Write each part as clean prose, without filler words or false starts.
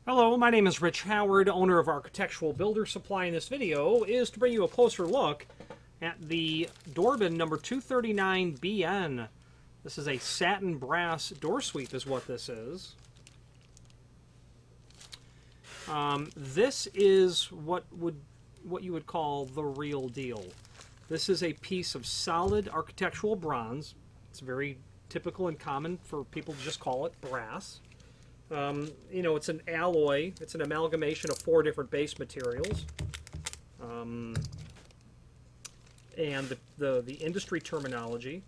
Hello, my name is Rich Howard, owner of Architectural Builder Supply, and this video is to bring you a closer look at the Dorbin number 239BN. This is a satin brass door sweep is what this is. This is what you would call the real deal. This is a piece of solid architectural bronze. It's very typical and common for people to just call it brass. It's an alloy. It's an amalgamation of 4 different base materials. And the industry terminology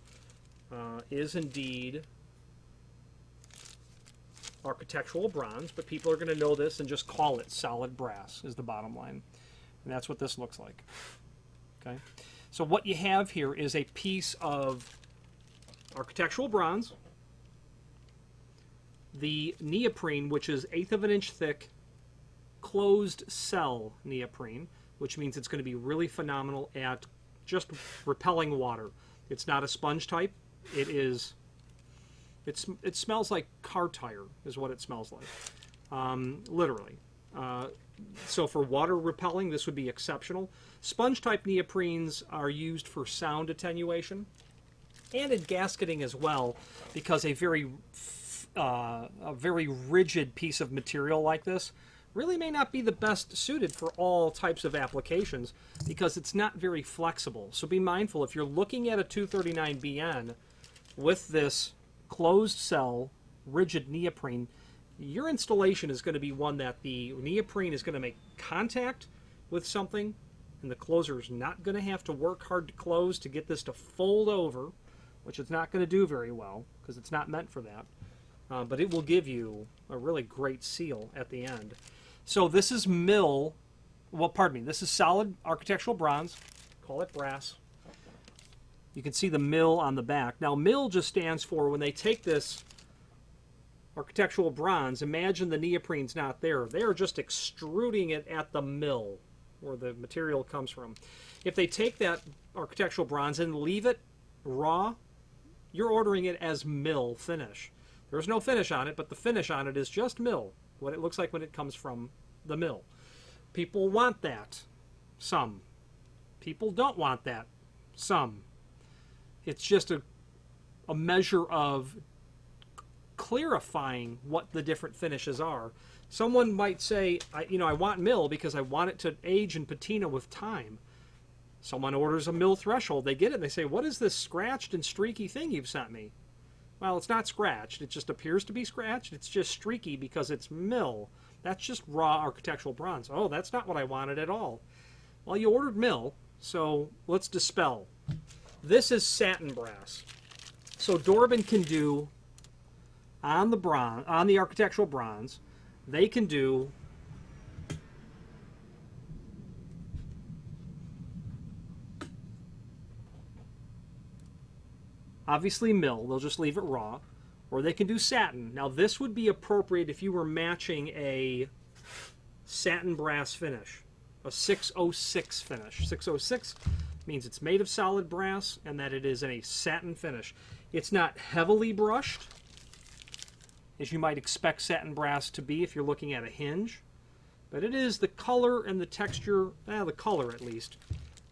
is indeed architectural bronze, but people are going to know this and just call it solid brass is the bottom line. And that's what this looks like. Okay, so what you have here is a piece of architectural bronze, the neoprene, which is 1/8 of an inch thick, closed cell neoprene, which means it's going to be really phenomenal at just repelling water. It's not a sponge type. It smells like car tire is what it smells like, literally. So for water repelling, this would be exceptional. Sponge type neoprenes are used for sound attenuation and in gasketing as well, because a very rigid piece of material like this really may not be the best suited for all types of applications because it's not very flexible. So be mindful if you're looking at a 239BN with this closed cell rigid neoprene, your installation is going to be one that the neoprene is going to make contact with something and the closer is not going to have to work hard to close to get this to fold over, which it's not going to do very well because it's not meant for that. But it will give you a really great seal at the end. So this is this is solid architectural bronze, call it brass. You can see the mill on the back. Now mill just stands for when they take this architectural bronze, imagine the neoprene's not there. They are just extruding it at the mill where the material comes from. If they take that architectural bronze and leave it raw, you're ordering it as mill finish. There's no finish on it, but the finish on it is just mill, what it looks like when it comes from the mill. People want that. Some. People don't want that. Some. It's just a measure of clarifying what the different finishes are. Someone might say, I want mill because I want it to age and patina with time. Someone orders a mill threshold. They get it and they say, what is this scratched and streaky thing you've sent me? Well, it's not scratched. It just appears to be scratched. It's just streaky because it's mill. That's just raw architectural bronze. Oh, that's not what I wanted at all. Well, you ordered mill, so let's dispel. This is satin brass. So Dorbin can do on the architectural bronze, they can do obviously mill, they'll just leave it raw, or they can do satin. Now this would be appropriate if you were matching a satin brass finish, a 606 finish. 606 means it's made of solid brass and that it is in a satin finish. It's not heavily brushed, as you might expect satin brass to be if you're looking at a hinge, but it is the color and the texture, the color at least,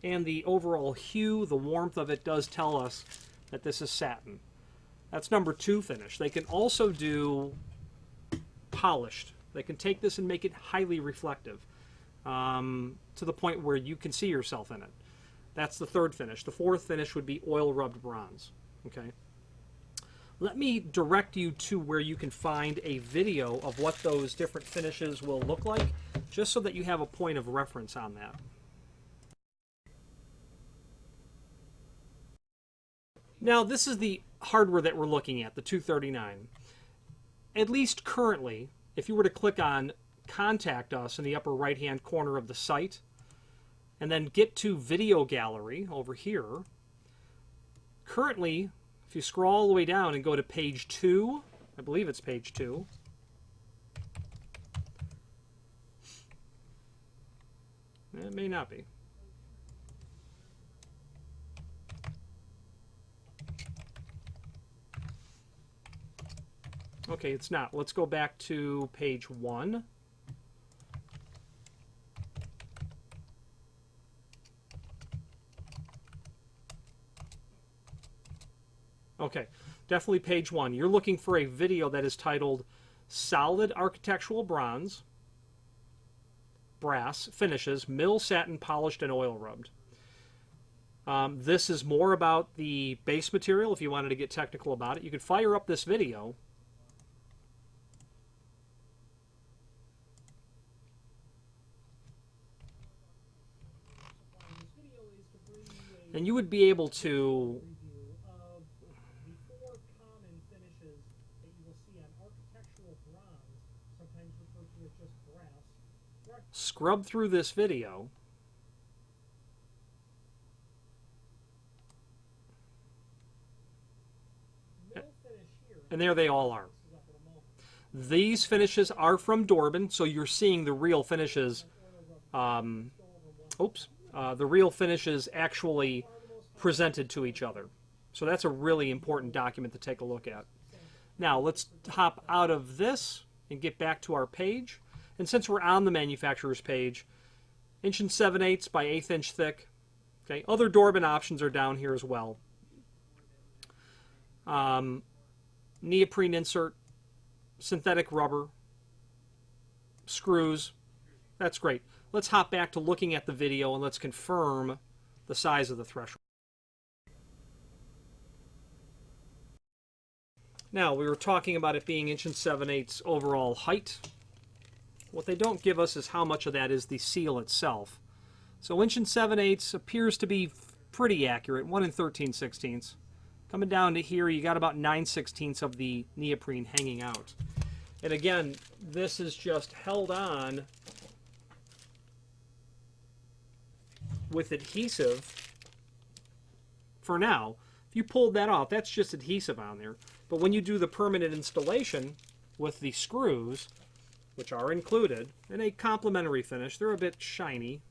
and the overall hue, the warmth of it does tell us that this is satin. That's number 2 finish. They can also do polished. They can take this and make it highly reflective to the point where you can see yourself in it. That's the 3rd finish. The 4th finish would be oil rubbed bronze. Okay. Let me direct you to where you can find a video of what those different finishes will look like, just so that you have a point of reference on that. Now, this is the hardware that we're looking at, the 239. At least currently, if you were to click on Contact Us in the upper right-hand corner of the site, and then get to Video Gallery over here, currently, if you scroll all the way down and go to page 2, I believe it's page 2, it may not be. Okay, it's not. Let's go back to page 1. definitely page 1. You're looking for a video that is titled Solid Architectural Bronze, Brass Finishes, Mill Satin Polished and Oil Rubbed. This is more about the base material if you wanted to get technical about it. You could fire up this video. And you would be able to scrub through this video and there they all are. These finishes are from Dorbin, so you're seeing the real finishes. The real finishes actually presented to each other. So that's a really important document to take a look at. Now let's hop out of this and get back to our page. And since we're on the manufacturer's page, 1 7/8 by 1/8 inch thick. Okay, other Dorbin options are down here as well. Neoprene insert, synthetic rubber, screws. That's great. Let's hop back to looking at the video and let's confirm the size of the threshold. Now, we were talking about it being 1 7/8 overall height. What they don't give us is how much of that is the seal itself. So 1 7/8 appears to be pretty accurate, 1 13/16. Coming down to here, you got about 9/16 of the neoprene hanging out. And again, this is just held on with adhesive for now. If you pulled that off, that's just adhesive on there. But when you do the permanent installation with the screws, which are included, and a complementary finish, they're a bit shiny,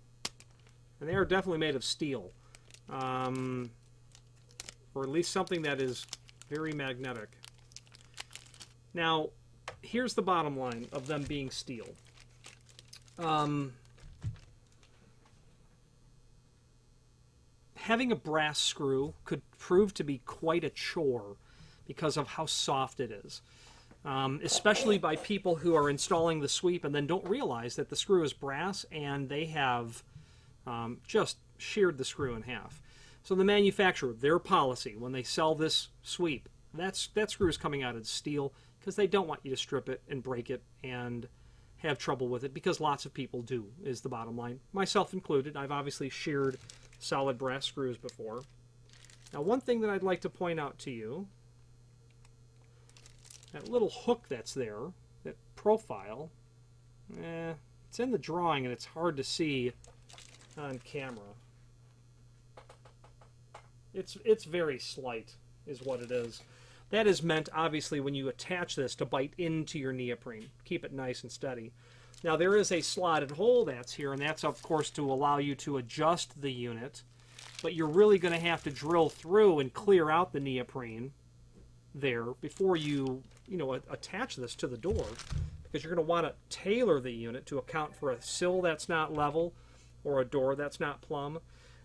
and they are definitely made of steel. Or at least something that is very magnetic. Now, here's the bottom line of them being steel. Having a brass screw could prove to be quite a chore because of how soft it is. Especially by people who are installing the sweep and then don't realize that the screw is brass and they have just sheared the screw in half. So the manufacturer, their policy, when they sell this sweep, that screw is coming out as steel because they don't want you to strip it and break it and have trouble with it, because lots of people do, is the bottom line. Myself included. I've obviously sheared solid brass screws before. Now, one thing that I'd like to point out to you, that little hook that's there, that profile, it's in the drawing and it's hard to see on camera. It's very slight, is what it is. That is meant, obviously, when you attach this to bite into your neoprene. Keep it nice and steady. Now, there is a slotted hole that's here, and that's, of course, to allow you to adjust the unit. But you're really going to have to drill through and clear out the neoprene there before you attach this to the door, because you're going to want to tailor the unit to account for a sill that's not level or a door that's not plumb.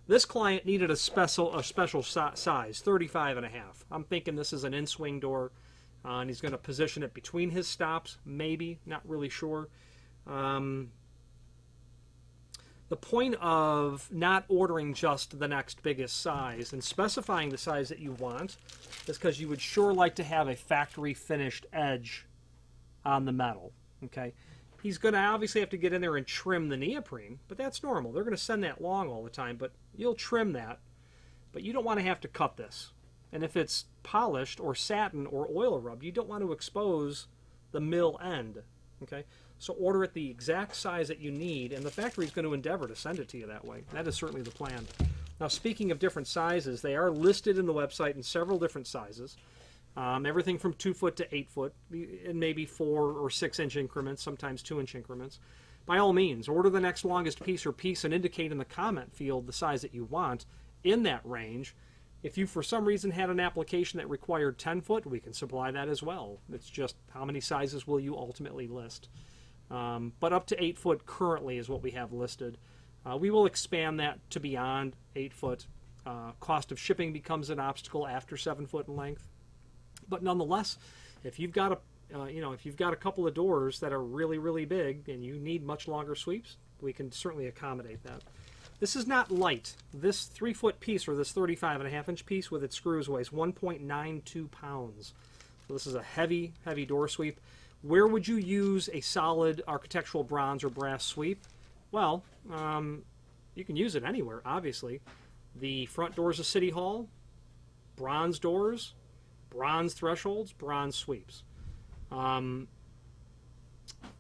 This client needed a special size, 35.5. I'm thinking this is an in-swing door, and he's going to position it between his stops, maybe, not really sure. The point of not ordering just the next biggest size and specifying the size that you want is because you would sure like to have a factory finished edge on the metal. Okay, he's going to obviously have to get in there and trim the neoprene, but that's normal. They're going to send that long all the time, but you'll trim that. But you don't want to have to cut this. And if it's polished or satin or oil rubbed, you don't want to expose the mill end. Okay, so order it the exact size that you need, and the factory is going to endeavor to send it to you that way. That is certainly the plan. Now, speaking of different sizes, they are listed in the website in several different sizes. Everything from 2 foot to 8 foot, and maybe 4 or 6 inch increments, sometimes 2 inch increments. By all means, order the next longest piece or piece and indicate in the comment field the size that you want in that range. If you, for some reason, had an application that required 10 foot, we can supply that as well. It's just how many sizes will you ultimately list. But up to 8 foot currently is what we have listed. We will expand that to beyond 8 foot. Cost of shipping becomes an obstacle after 7 foot in length. But nonetheless, if you've got if you've got a couple of doors that are really, really big and you need much longer sweeps, we can certainly accommodate that. This is not light. This 3-foot piece, or this 35.5-inch piece with its screws, weighs 1.92 pounds. So this is a heavy, heavy door sweep. Where would you use a solid architectural bronze or brass sweep? Well, you can use it anywhere, obviously. The front doors of City Hall, bronze doors, bronze thresholds, bronze sweeps.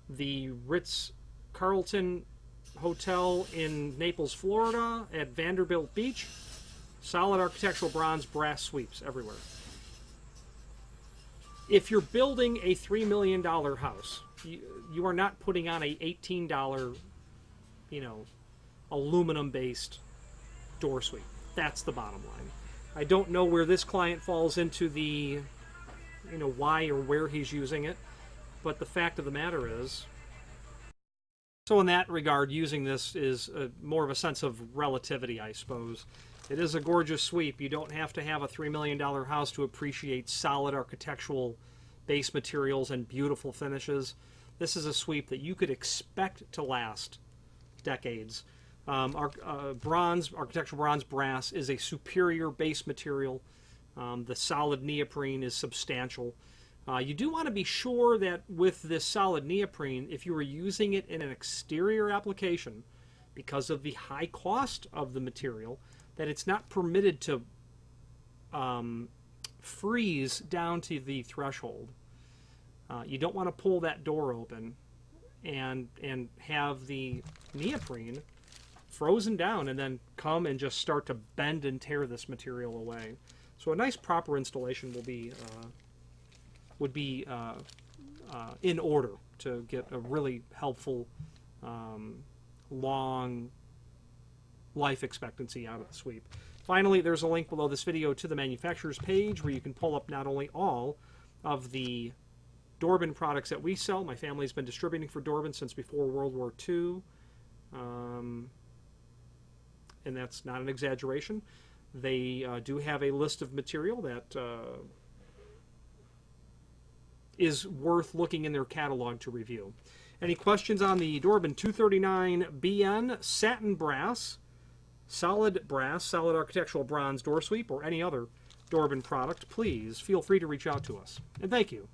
The Ritz-Carlton Hotel in Naples, Florida, at Vanderbilt Beach, solid architectural bronze, brass sweeps everywhere. If you're building a $3 million house, you are not putting on a $18, aluminum-based door sweep. That's the bottom line. I don't know where this client falls into the, why or where he's using it, but the fact of the matter is, so in that regard, using this is more of a sense of relativity, I suppose. It is a gorgeous sweep. You don't have to have a $3 million house to appreciate solid architectural base materials and beautiful finishes. This is a sweep that you could expect to last decades. Architectural bronze brass is a superior base material. The solid neoprene is substantial. You do want to be sure that with this solid neoprene, if you were using it in an exterior application, because of the high cost of the material, that it's not permitted to freeze down to the threshold. You don't want to pull that door open and have the neoprene frozen down and then come and just start to bend and tear this material away. So a nice proper installation would be in order to get a really helpful long life expectancy out of the sweep. Finally, there's a link below this video to the manufacturer's page where you can pull up not only all of the Dorbin products that we sell. My family's been distributing for Dorbin since before World War II. And that's not an exaggeration. They do have a list of material that is worth looking in their catalog to review. Any questions on the Dorbin 239BN Satin Brass, solid architectural bronze door sweep, or any other Dorbin product, please feel free to reach out to us. And thank you.